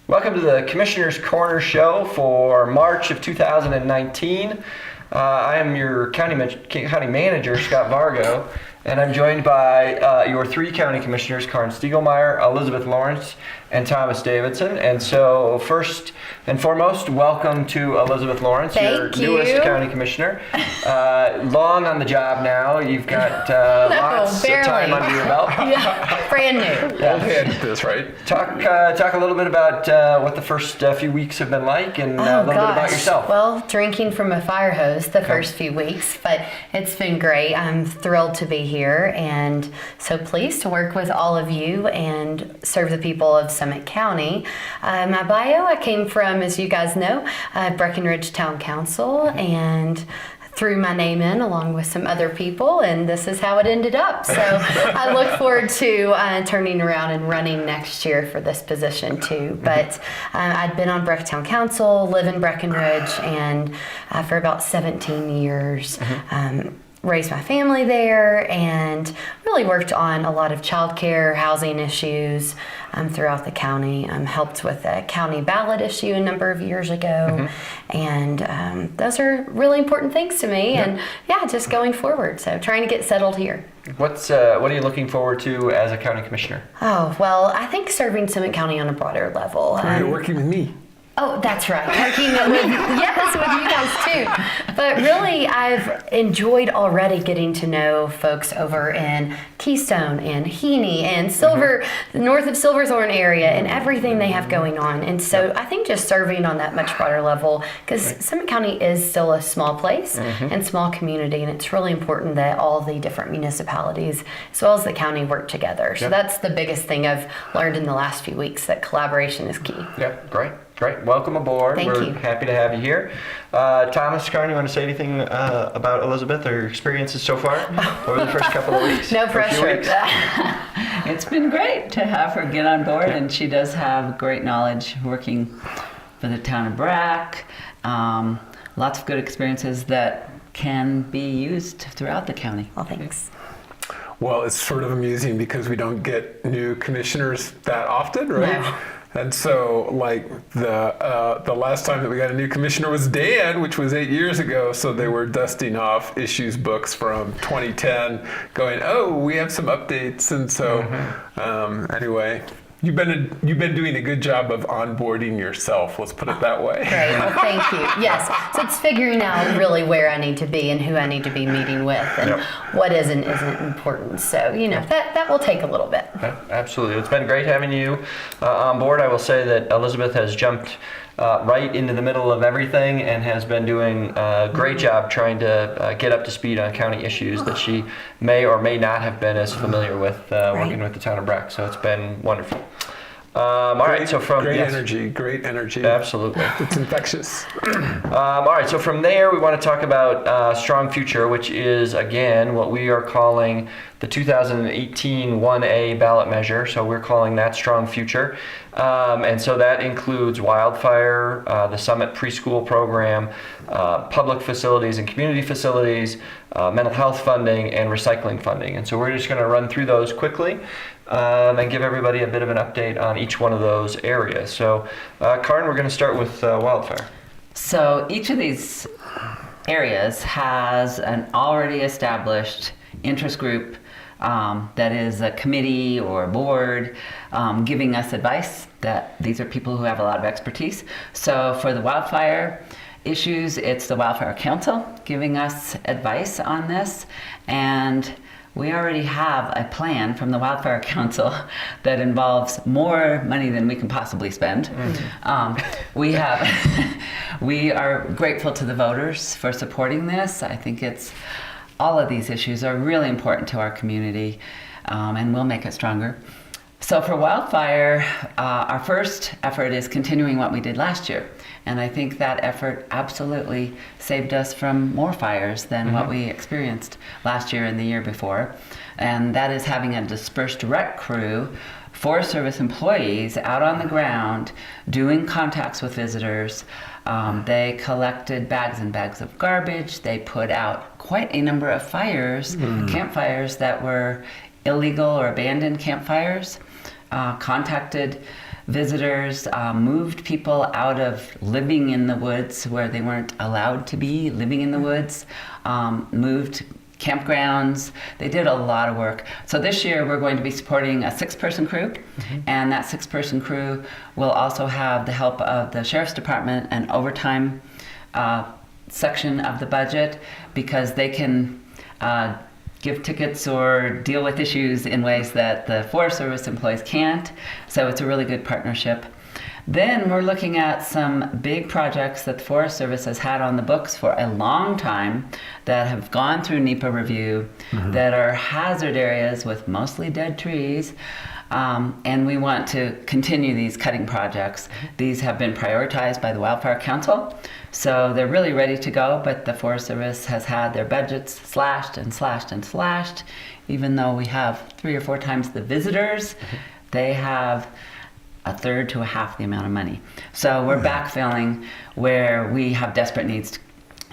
Welcome to the Commissioner's Corner Show for March of 2019. I am your county manager, Scott Vargo, and I'm joined by your three county commissioners, Karin Stiegelmeier, Elisabeth Lawrence, and Thomas Davidson. And so first and foremost, welcome to Elisabeth Lawrence, your newest county commissioner. Long on the job now. You've got lots of time under your belt. Yeah, brand new. Yeah. Old hand at this, right? Talk a little bit about what the first few weeks have been like, and a little bit about yourself. Well, drinking from a fire hose the first few weeks, but it's been great. I'm thrilled to be here and so pleased to work with all of you and serve the people of Summit County. My bio, I came from, as you guys know, Breckenridge Town Council, and threw my name in along with some other people, and this is how it ended up. So I look forward to turning around and running next year for this position too. But I'd been on Breck Town Council, live in Breckenridge, and for about 17 years. Raised my family there and really worked on a lot of childcare, housing issues throughout the county. Helped with the county ballot issue a number of years ago, and those are really important things to me. And just going forward. So trying to get settled here. What are you looking forward to as a county commissioner? Oh, well, I think serving Summit County on a broader level. You're working with me. Oh, that's right. Working with you guys too. But really, I've enjoyed already getting to know folks over in Keystone and Heaney and Silver, north of Silverthorne area, and everything they have going on. And so I think just serving on that much broader level, because Summit County is still a small place and small community, and it's really important that all the different municipalities, as well as the county, work together. So that's the biggest thing I've learned in the last few weeks, that collaboration is key. Yeah, great. Welcome aboard. We're happy to have you here. Thomas, Karin, you want to say anything about Elisabeth or your experiences so far over the first couple of weeks? No pressure. It's been great to have her get on board, and she does have great knowledge working for the town of Breck. Lots of good experiences that can be used throughout the county. Well, thanks. Well, it's sort of amusing because we don't get new commissioners that often, right? No. And so, like, the last time that we got a new commissioner was Dan, which was 8 years ago. So they were dusting off issues books from 2010, going, "Oh, we have some updates." And so, anyway, you've been doing a good job of onboarding yourself. Let's put it that way. Great. Well, thank you. Yes. So it's figuring out really where I need to be and who I need to be meeting with, and what is and isn't important. So that will take a little bit. Absolutely. It's been great having you on board. I will say that Elisabeth has jumped right into the middle of everything and has been doing a great job trying to get up to speed on county issues that she may or may not have been as familiar with working with the town of Breck. So it's been wonderful. All right, so from great energy. Absolutely. It's infectious. All right, so from there we want to talk about Strong Future, which is, again, what we are calling the 2018 1A ballot measure. So we're calling that Strong Future. And so that includes Wildfire, the Summit preschool program, public facilities and community facilities, mental health funding, and recycling funding. And so we're just going to run through those quickly and give everybody a bit of an update on each one of those areas. So, Karin, we're going to start with Wildfire. So each of these areas has an already established interest group that is a committee or a board giving us advice. That these are people who have a lot of expertise. So for the wildfire issues, it's the Wildfire Council giving us advice on this, and we already have a plan from the Wildfire Council that involves more money than we can possibly spend. We are grateful to the voters for supporting this. I think all of these issues are really important to our community, and will make it stronger. So for wildfire, our first effort is continuing what we did last year. And I think that effort absolutely saved us from more fires than what we experienced last year and the year before. And that is having a dispersed rec crew, Forest Service employees out on the ground doing contacts with visitors. They collected bags and bags of garbage. They put out quite a number of fires, campfires that were illegal or abandoned campfires, contacted visitors, moved people out of living in the woods where they weren't allowed to be living in the woods, moved campgrounds. They did a lot of work. So this year we're going to be supporting a 6-person crew, and that 6-person crew will also have the help of the Sheriff's Department and overtime section of the budget, because they can give tickets or deal with issues in ways that the Forest Service employees can't. So it's a really good partnership. Then we're looking at some big projects that the Forest Service has had on the books for a long time that have gone through NEPA review, that are hazard areas with mostly dead trees. And we want to continue these cutting projects. These have been prioritized by the Wildfire Council, so they're really ready to go, but the Forest Service has had their budgets slashed and slashed and slashed. Even though we have 3 or 4 times the visitors, they have a third to a half the amount of money. So we're backfilling where we have desperate needs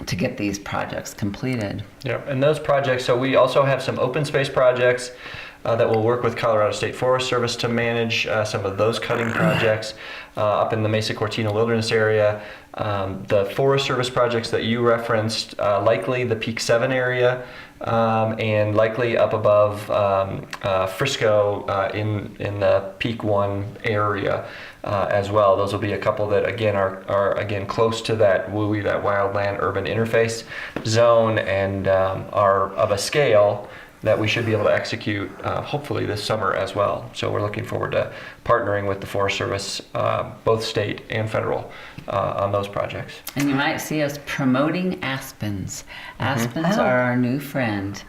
to get these projects completed. Yeah, and those projects, so we also have some open space projects that will work with Colorado State Forest Service to manage some of those cutting projects up in the Mesa Cortina Wilderness area. The Forest Service projects that you referenced, likely the Peak 7 area, and likely up above Frisco in the Peak 1 area as well. Those will be a couple that again are again close to that WUI, that wildland urban interface zone, and are of a scale that we should be able to execute hopefully this summer as well. So we're looking forward to partnering with the Forest Service, both state and federal, on those projects. And you might see us promoting aspens. Aspens are our new friend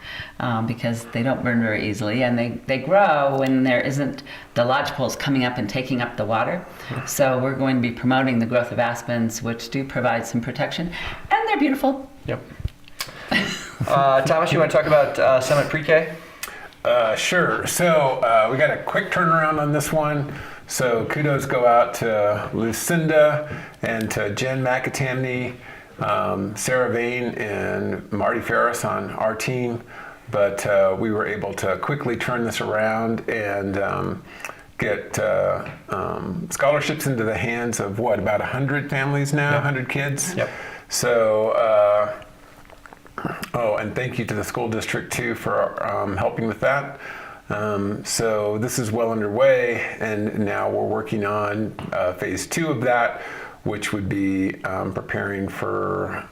because they don't burn very easily, and they grow when there isn't the lodgepoles coming up and taking up the water. So we're going to be promoting the growth of aspens, which do provide some protection, and they're beautiful. Yep. Thomas, you want to talk about Summit Pre-K? Sure. So we got a quick turnaround on this one. So kudos go out to Lucinda and to Jen McAtamney, Sarah Vane, and Marty Ferris on our team. But we were able to quickly turn this around and get scholarships into the hands of about 100 families now, 100 kids. Yep. So, and thank you to the school district too for helping with that. So this is well underway, and now we're working on phase 2 of that, which would be preparing for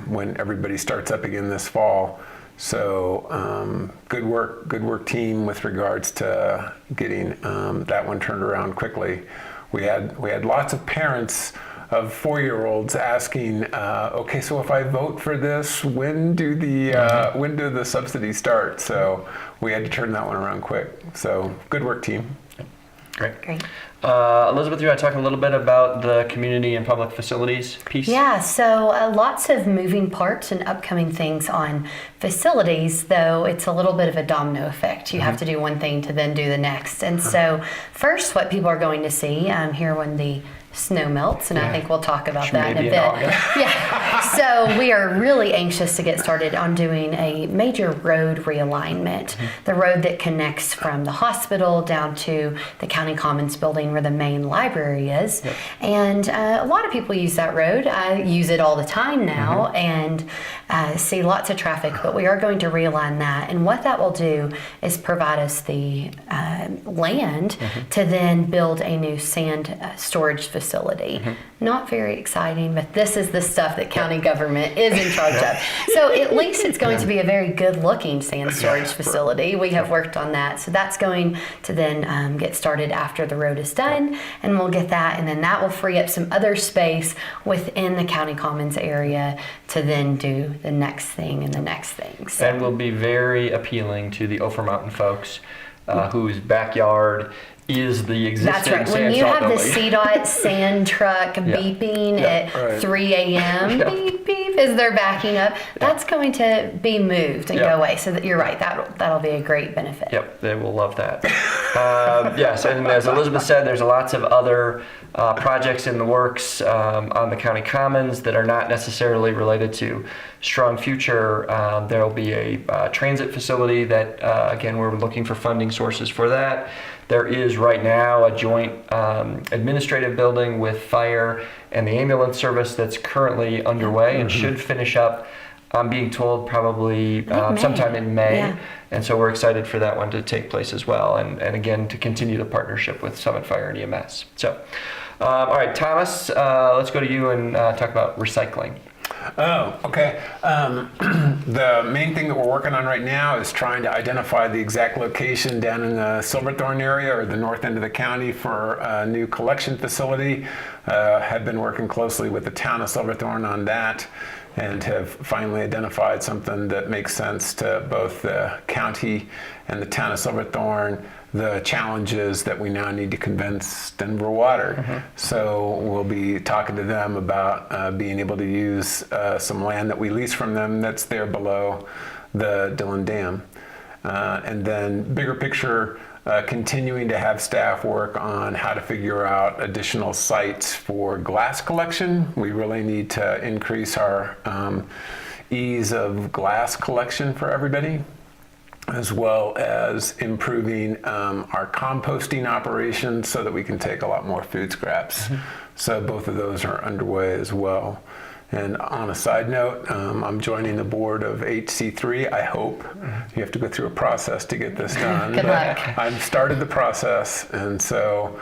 when everybody starts up again this fall. So good work team with regards to getting that one turned around quickly. We had lots of parents of 4-year-olds asking, okay, so if I vote for this, when do the subsidies start? So we had to turn that one around quick. So good work, team. Great. Elizabeth, you want to talk a little bit about the community and public facilities piece? Yeah, so lots of moving parts and upcoming things on facilities, though it's a little bit of a domino effect. You have to do one thing to then do the next. And so first, what people are going to see here when the snow melts, and I think we'll talk about that in a bit. Yeah. So we are really anxious to get started on doing a major road realignment. The road that connects from the hospital down to the County Commons building where the main library is. And a lot of people use that road. I use it all the time now and see lots of traffic, but we are going to realign that. And what that will do is provide us the land to then build a new sand storage facility. Not very exciting, but this is the stuff that county government is in charge of. So at least it's going to be a very good looking sand storage facility. We have worked on that. So that's going to then get started after the road is done, and we'll get that, and then that will free up some other space within the County Commons area to then do the next thing and the next thing. So. And will be very appealing to the Ophir Mountain folks whose backyard is the existing That's right. sand When you salt have the building. CDOT sand truck beeping at 3 a.m., beep, beep, as they're backing up, that's going to be moved and go away. So that you're right. That'll be a great benefit. Yep, they will love that. Yes, and as Elizabeth said, there's lots of other projects in the works on the county commons that are not necessarily related to Strong Future. There will be a transit facility that, again, we're looking for funding sources for that. There is right now a joint administrative building with fire and the ambulance service that's currently underway and should finish up, I'm being told, probably sometime in May. Yeah. And so we're excited for that one to take place as well. And again, to continue the partnership with Summit Fire and EMS. So, all right, Thomas, let's go to you and talk about recycling. Oh, okay. The main thing that we're working on right now is trying to identify the exact location down in the Silverthorne area or the north end of the county for a new collection facility. Have been working closely with the town of Silverthorne on that and have finally identified something that makes sense to both the county and the town of Silverthorne. The challenges that we now need to convince Denver Water. So we'll be talking to them about being able to use some land that we lease from them that's there below the Dillon Dam. And then bigger picture, continuing to have staff work on how to figure out additional sites for glass collection. We really need to increase our ease of glass collection for everybody, as well as improving our composting operations so that we can take a lot more food scraps. So both of those are underway as well. And on a side note, I'm joining the board of HC3, I hope. You have to go through a process to get this done. Good luck. I've started the process, and so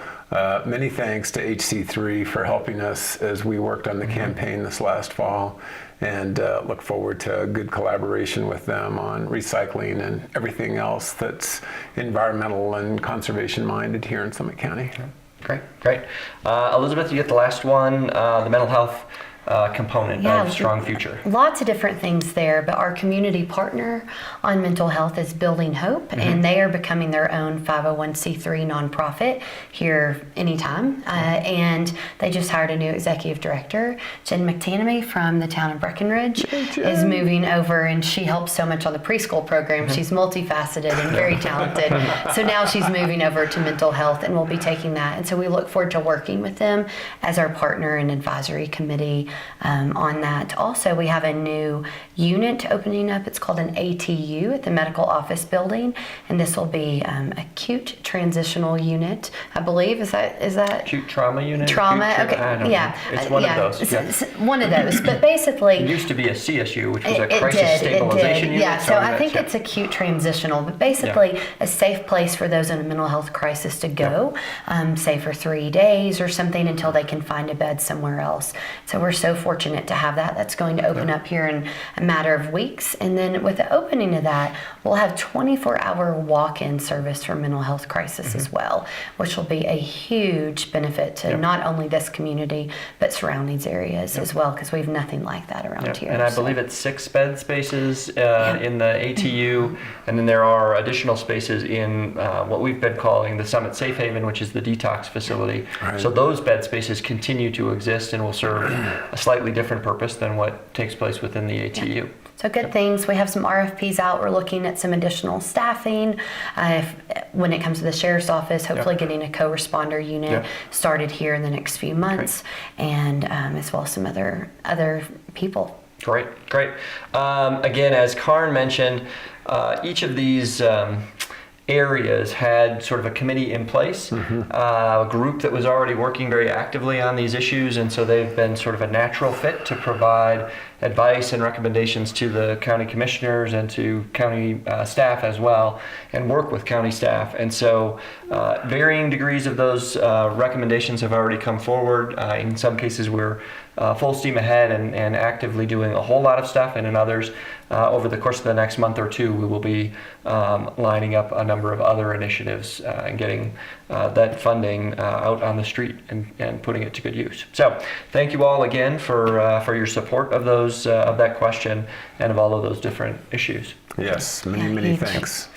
many thanks to HC3 for helping us as we worked on the campaign this last fall, and look forward to a good collaboration with them on recycling and everything else that's environmental and conservation minded here in Summit County. Great, great. Elisabeth, you get the last one, the mental health component of Strong Future. Lots of different things there, but our community partner on mental health is Building Hope, and they are becoming their own 501c3 nonprofit here anytime. And they just hired a new executive director. Jen McTanamy from the town of Breckenridge is moving over, and she helps so much on the preschool program. She's multifaceted and very talented. So now she's moving over to mental health, and we'll be taking that. And so we look forward to working with them as our partner and advisory committee on that. Also, we have a new unit opening up. It's called an ATU at the medical office building, and this will be acute transitional unit, I believe. Is that Acute trauma unit? trauma? Acute Okay, I don't yeah, know. It's one of those. It's one of those. But basically, It used to be a CSU, which was a it crisis did. stabilization unit. Yeah, so I think it's acute transitional, but basically a safe place for those in a mental health crisis to go, say for 3 days or something until they can find a bed somewhere else. So we're so fortunate to have that. That's going to open up here in a matter of weeks. And then with the opening of that, we'll have 24-hour walk-in service for mental health crisis as well, which will be a huge benefit to not only this community, but surrounding areas as well, because we have nothing like that around here. And I believe it's 6 bed spaces in the ATU, and then there are additional spaces in what we've been calling the Summit Safe Haven, which is the detox facility. Right. So those bed spaces continue to exist and will serve a slightly different purpose than what takes place within the ATU. So good things. We have some RFPs out. We're looking at some additional staffing when it comes to the sheriff's office, hopefully getting a co-responder unit started here in the next few months, and as well as some other people. Great. Again, as Karin mentioned, each of these areas had sort of a committee in place, a group that was already working very actively on these issues, and so they've been sort of a natural fit to provide advice and recommendations to the county commissioners and to county staff as well, and work with county staff. And so varying degrees of those recommendations have already come forward. In some cases we're full steam ahead and actively doing a whole lot of stuff, and in others over the course of the next month or two we will be lining up a number of other initiatives and getting that funding out on the street and putting it to good use. So thank you all again for your support of those of that question and of all of those different issues. Yes, many thanks.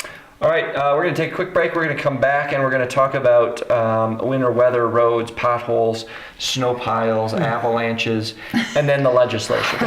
All right, we're going to take a quick break. We're going to come back and we're going to talk about winter weather, roads, potholes, snow piles, avalanches, and then the legislation.